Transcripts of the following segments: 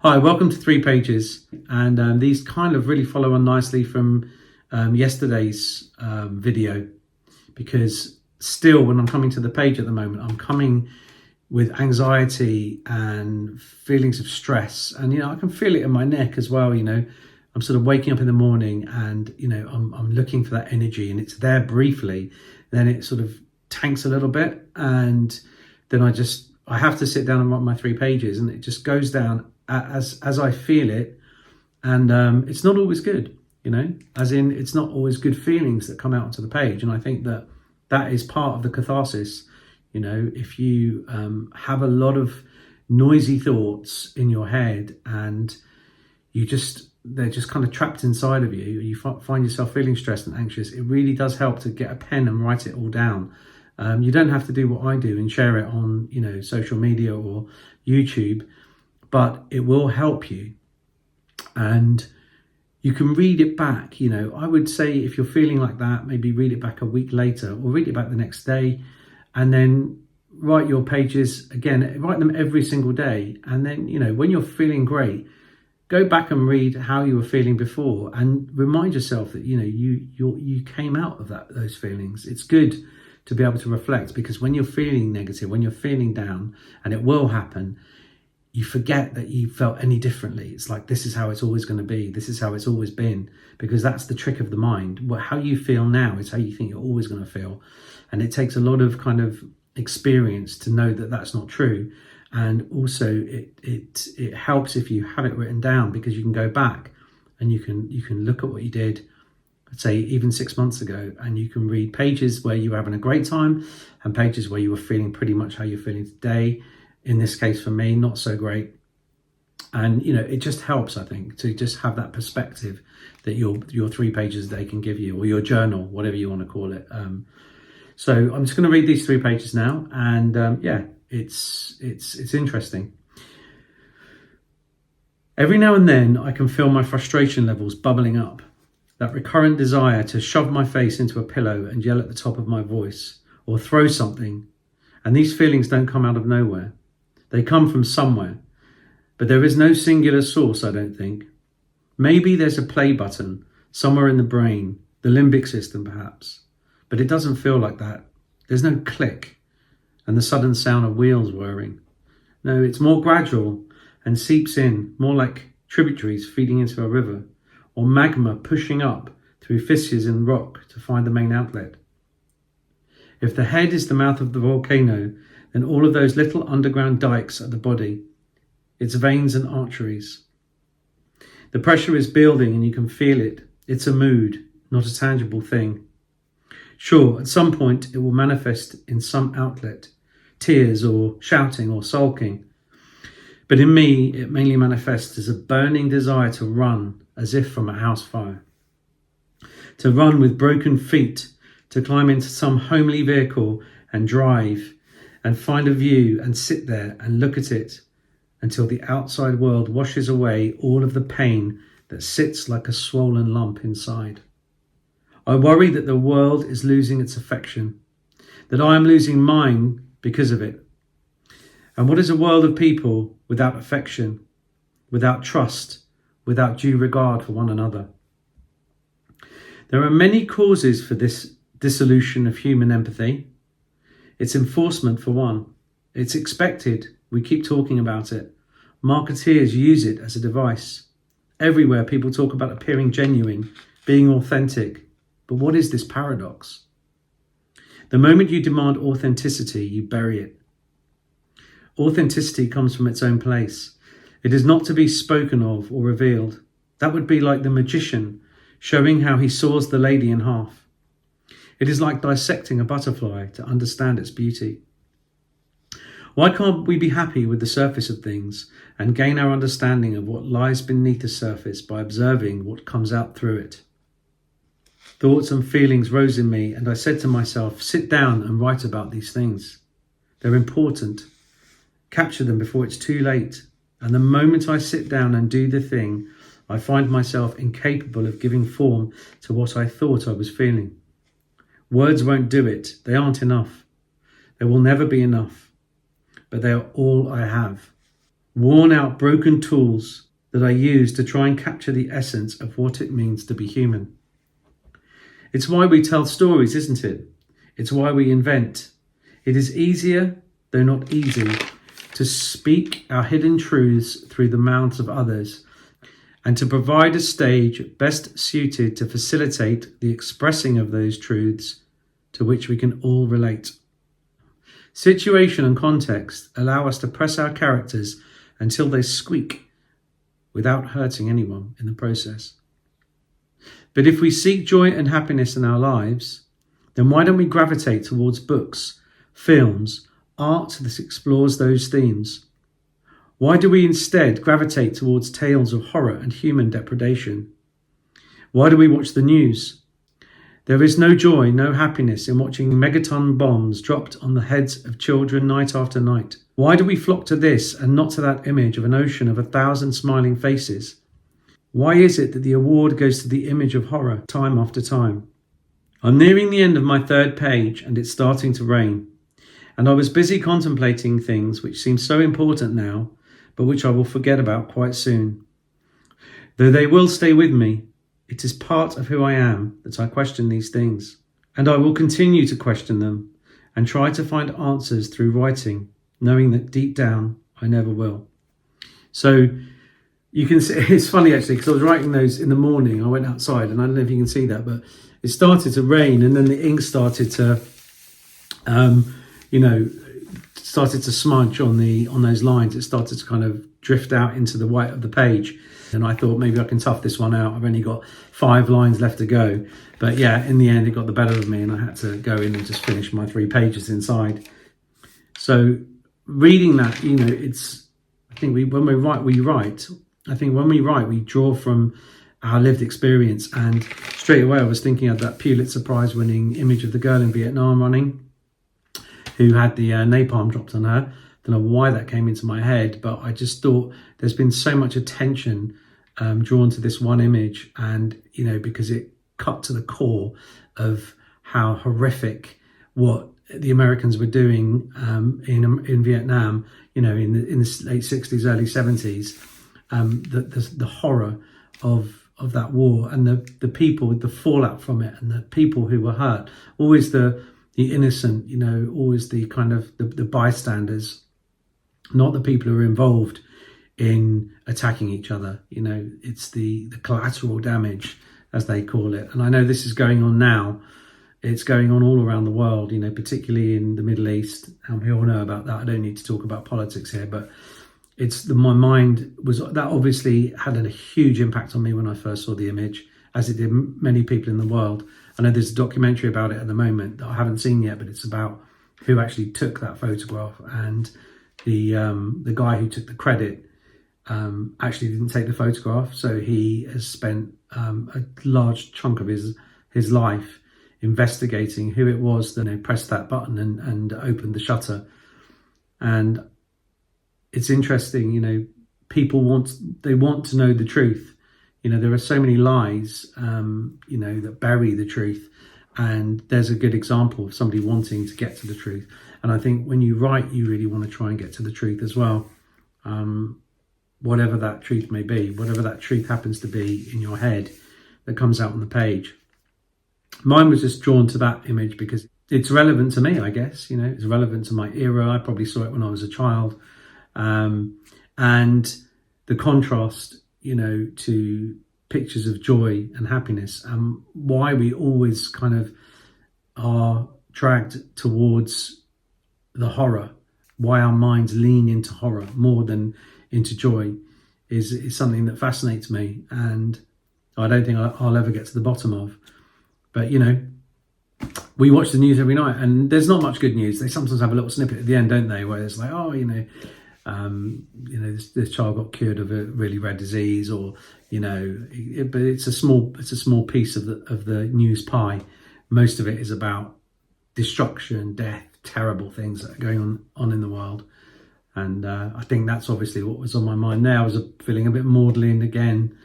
Hi, welcome to Three Pages, and these kind of really follow on nicely from yesterday's video, because still when I'm coming to the page at the moment, I'm coming with anxiety and feelings of stress, and I can feel it in my neck as well. I'm sort of waking up in the morning and I'm looking for that energy, and it's there briefly, then it sort of tanks a little bit, and then I have to sit down and write my 3 pages, and it just goes down as I feel it, and it's not always good, as in it's not always good feelings that come out onto the page, and I think that is part of the catharsis. If you have a lot of noisy thoughts in your head and they're just kind of trapped inside of you, you find yourself feeling stressed and anxious, it really does help to get a pen and write it all down. You don't have to do what I do and share it on social media or YouTube, but it will help you, and you can read it back. I would say if you're feeling like that, maybe read it back a week later or read it back the next day, and then write your pages again, write them every single day. And then, when you're feeling great, go back and read how you were feeling before and remind yourself that, you came out of those feelings. It's good to be able to reflect, because when you're feeling negative, when you're feeling down, and it will happen, you forget that you felt any differently. It's like, this is how it's always going to be. This is how it's always been, because that's the trick of the mind. How you feel now is how you think you're always going to feel. And it takes a lot of kind of experience to know that that's not true. And also it helps if you have it written down, because you can go back and you can look at what you did, say even 6 months ago, and you can read pages where you were having a great time and pages where you were feeling pretty much how you're feeling today. In this case, for me, not so great. And, it just helps, I think, to just have that perspective that your 3 pages a day can give you, or your journal, whatever you want to call it. So I'm just going to read these 3 pages now. And it's interesting. Every now and then I can feel my frustration levels bubbling up, that recurrent desire to shove my face into a pillow and yell at the top of my voice, or throw something. And these feelings don't come out of nowhere. They come from somewhere, but there is no singular source, I don't think. Maybe there's a play button somewhere in the brain, the limbic system perhaps, but it doesn't feel like that. There's no click and the sudden sound of wheels whirring. No, it's more gradual and seeps in, more like tributaries feeding into a river, or magma pushing up through fissures in rock to find the main outlet. If the head is the mouth of the volcano, then all of those little underground dikes are the body, its veins and arteries. The pressure is building and you can feel it. It's a mood, not a tangible thing. Sure, at some point it will manifest in some outlet, tears or shouting or sulking. But in me, it mainly manifests as a burning desire to run, as if from a house fire. To run with broken feet, to climb into some homely vehicle and drive, and find a view and sit there and look at it until the outside world washes away all of the pain that sits like a swollen lump inside. I worry that the world is losing its affection, that I am losing mine because of it. And what is a world of people without affection, without trust, without due regard for one another? There are many causes for this dissolution of human empathy. It's enforcement, for one. It's expected. We keep talking about it. Marketeers use it as a device. Everywhere people talk about appearing genuine, being authentic. But what is this paradox? The moment you demand authenticity, you bury it. Authenticity comes from its own place. It is not to be spoken of or revealed. That would be like the magician showing how he saws the lady in half. It is like dissecting a butterfly to understand its beauty. Why can't we be happy with the surface of things and gain our understanding of what lies beneath the surface by observing what comes out through it? Thoughts and feelings rose in me, and I said to myself, sit down and write about these things. They're important. Capture them before it's too late. And the moment I sit down and do the thing, I find myself incapable of giving form to what I thought I was feeling. Words won't do it. They aren't enough. They will never be enough. But they are all I have. worn out, broken tools that I use to try and capture the essence of what it means to be human. It's why we tell stories, isn't it? It's why we invent. It is easier, though not easy, to speak our hidden truths through the mouths of others, and to provide a stage best suited to facilitate the expressing of those truths to which we can all relate. Situation and context allow us to press our characters until they squeak without hurting anyone in the process. But if we seek joy and happiness in our lives, then why don't we gravitate towards books, films, art that explores those themes? Why do we instead gravitate towards tales of horror and human depredation? Why do we watch the news? There is no joy, no happiness in watching megaton bombs dropped on the heads of children night after night. Why do we flock to this and not to that image of an ocean of 1,000 smiling faces? Why is it that the award goes to the image of horror time after time? I'm nearing the end of my 3rd page and it's starting to rain. And I was busy contemplating things which seem so important now, but which I will forget about quite soon. Though they will stay with me, it is part of who I am that I question these things. And I will continue to question them and try to find answers through writing, knowing that deep down I never will. So you can see, it's funny actually, because I was writing those in the morning. I went outside and I don't know if you can see that, but it started to rain and then the ink started to, started to smudge on those lines. It started to kind of drift out into the white of the page. And I thought maybe I can tough this one out. I've only got 5 lines left to go. But yeah, in the end, it got the better of me and I had to go in and just finish my 3 pages inside. So reading that, I think when we write, we write. I think when we write, we draw from our lived experience. And straight away, I was thinking of that Pulitzer Prize winning image of the girl in Vietnam running, who had the napalm dropped on her. Don't know why that came into my head, but I just thought there's been so much attention drawn to this one image, and because it cut to the core of how horrific what the Americans were doing in Vietnam, in the late 60s, early 70s, the horror of that war and the people with the fallout from it and the people who were hurt, always the innocent, always the kind of the bystanders, not the people who are involved in attacking each other. It's the collateral damage, as they call it. And I know this is going on now. It's going on all around the world, particularly in the Middle East. And we all know about that. I don't need to talk about politics here, but my mind was, that obviously had a huge impact on me when I first saw the image, as it did many people in the world. I know there's a documentary about it at the moment that I haven't seen yet, but it's about who actually took that photograph, and the guy who took the credit actually didn't take the photograph. So he has spent a large chunk of his life investigating who it was that pressed that button and opened the shutter. And it's interesting, people want to know the truth. There are so many lies, that bury the truth. And there's a good example of somebody wanting to get to the truth. And I think when you write, you really want to try and get to the truth as well. Whatever that truth may be, whatever that truth happens to be in your head that comes out on the page. Mine was just drawn to that image because it's relevant to me, I guess. It's relevant to my era. I probably saw it when I was a child. And the contrast, to pictures of joy and happiness, and why we always kind of are dragged towards the horror, why our minds lean into horror more than into joy is something that fascinates me, and I don't think I'll ever get to the bottom of. But we watch the news every night and there's not much good news. They sometimes have a little snippet at the end, don't they, where it's like, this child got cured of a really rare disease, or but it's a small piece of the news pie. Most of it is about destruction, death, terrible things that are going on in the world. And I think that's obviously what was on my mind there. I was feeling a bit maudlin again.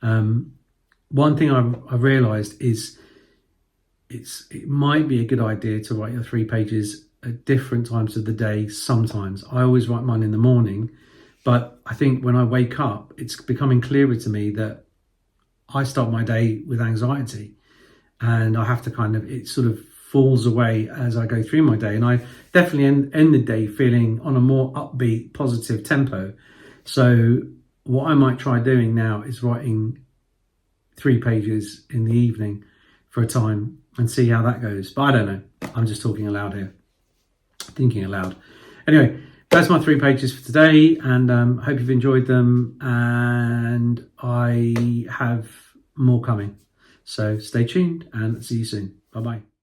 One thing I realised is it might be a good idea to write your 3 pages at different times of the day sometimes. I always write mine in the morning But I think when I wake up, it's becoming clearer to me that I start my day with anxiety, and I have to it sort of falls away as I go through my day. And I definitely end the day feeling on a more upbeat, positive tempo. So what I might try doing now is writing 3 pages in the evening for a time and see how that goes. But I don't know. I'm just talking aloud here, thinking aloud. Anyway, that's my 3 pages for today, and hope you've enjoyed them, and I have more coming. So stay tuned and see you soon. Bye-bye.